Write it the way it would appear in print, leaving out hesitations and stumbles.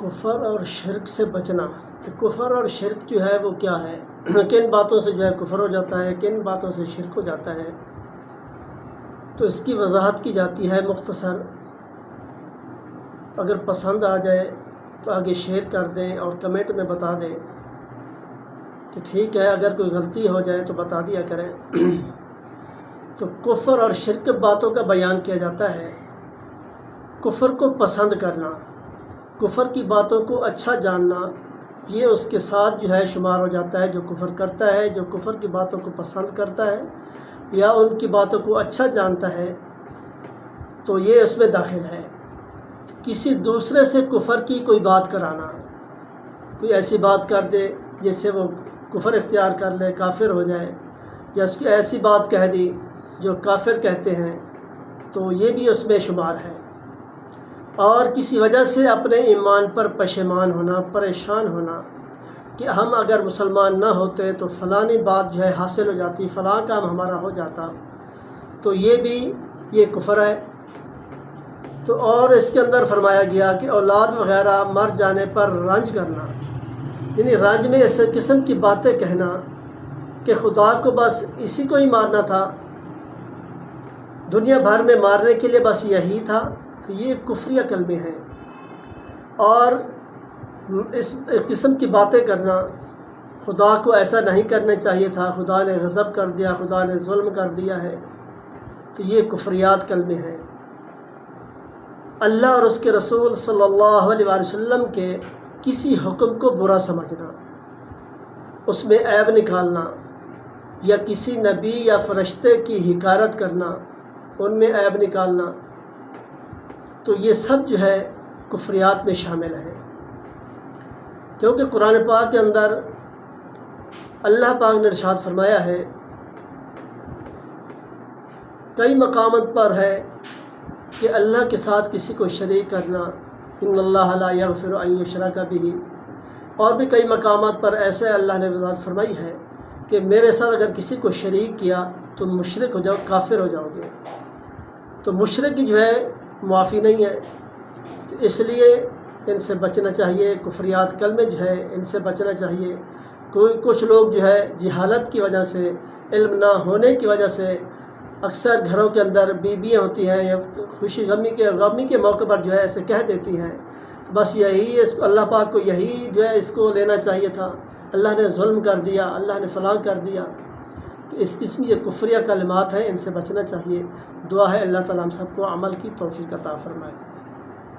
کفر اور شرک سے بچنا کہ کفر اور شرک جو ہے وہ کیا ہے، کن باتوں سے جو ہے کفر ہو جاتا ہے، کن باتوں سے شرک ہو جاتا ہے، تو اس کی وضاحت کی جاتی ہے مختصر۔ تو اگر پسند آ جائے تو آگے شیئر کر دیں اور کمنٹ میں بتا دیں کہ ٹھیک ہے، اگر کوئی غلطی ہو جائے تو بتا دیا کریں۔ تو کفر اور شرک باتوں کا بیان کیا جاتا ہے۔ کفر کو پسند کرنا، کفر کی باتوں کو اچھا جاننا، یہ اس کے ساتھ جو ہے شمار ہو جاتا ہے۔ جو کفر کرتا ہے، جو کفر کی باتوں کو پسند کرتا ہے یا ان کی باتوں کو اچھا جانتا ہے، تو یہ اس میں داخل ہے۔ کسی دوسرے سے کفر کی کوئی بات کرانا، کوئی ایسی بات کر دے جس سے وہ کفر اختیار کر لے، کافر ہو جائے، یا اس کی ایسی بات کہہ دی جو کافر کہتے ہیں، تو یہ بھی اس میں شمار ہے۔ اور کسی وجہ سے اپنے ایمان پر پشیمان ہونا، پریشان ہونا کہ ہم اگر مسلمان نہ ہوتے تو فلانی بات جو ہے حاصل ہو جاتی، فلاں کام ہمارا ہو جاتا، تو یہ کفر ہے۔ تو اور اس کے اندر فرمایا گیا کہ اولاد وغیرہ مر جانے پر رنج کرنا، یعنی رنج میں اس قسم کی باتیں کہنا کہ خدا کو بس اسی کو ہی مارنا تھا، دنیا بھر میں مارنے کے لیے بس یہی تھا، تو یہ کفریہ کلمے ہیں۔ اور اس قسم کی باتیں کرنا، خدا کو ایسا نہیں کرنا چاہیے تھا، خدا نے غضب کر دیا، خدا نے ظلم کر دیا ہے، تو یہ کفریات کلمے ہیں۔ اللہ اور اس کے رسول صلی اللہ علیہ وسلم کے کسی حکم کو برا سمجھنا، اس میں عیب نکالنا، یا کسی نبی یا فرشتے کی حقارت کرنا، ان میں عیب نکالنا، تو یہ سب جو ہے کفریات میں شامل ہے۔ کیونکہ قرآن پاک کے اندر اللہ پاک نے ارشاد فرمایا ہے، کئی مقامات پر ہے کہ اللہ کے ساتھ کسی کو شریک کرنا، ان اللہ لا یغفر ان یشرک بہ، اور بھی کئی مقامات پر ایسے اللہ نے وضاحت فرمائی ہے کہ میرے ساتھ اگر کسی کو شریک کیا تو مشرک ہو جاؤ، کافر ہو جاؤ گے۔ تو مشرک کی جو ہے معافی نہیں ہے، تو اس لیے ان سے بچنا چاہیے۔ کفریات کلمے جو ہے ان سے بچنا چاہیے۔ کچھ لوگ جو ہے جہالت کی وجہ سے، علم نہ ہونے کی وجہ سے، اکثر گھروں کے اندر بیویاں ہوتی ہیں یا خوشی غمی کے موقع پر جو ہے ایسے کہہ دیتی ہیں، بس یہی اللہ پاک کو یہی جو ہے اس کو لینا چاہیے تھا، اللہ نے ظلم کر دیا، اللہ نے فلاں کر دیا۔ تو اس قسم یہ کفریہ کلمات ہیں، ان سے بچنا چاہیے۔ دعا ہے اللہ تعالیٰ ہم سب کو عمل کی توفیق عطا فرمائے۔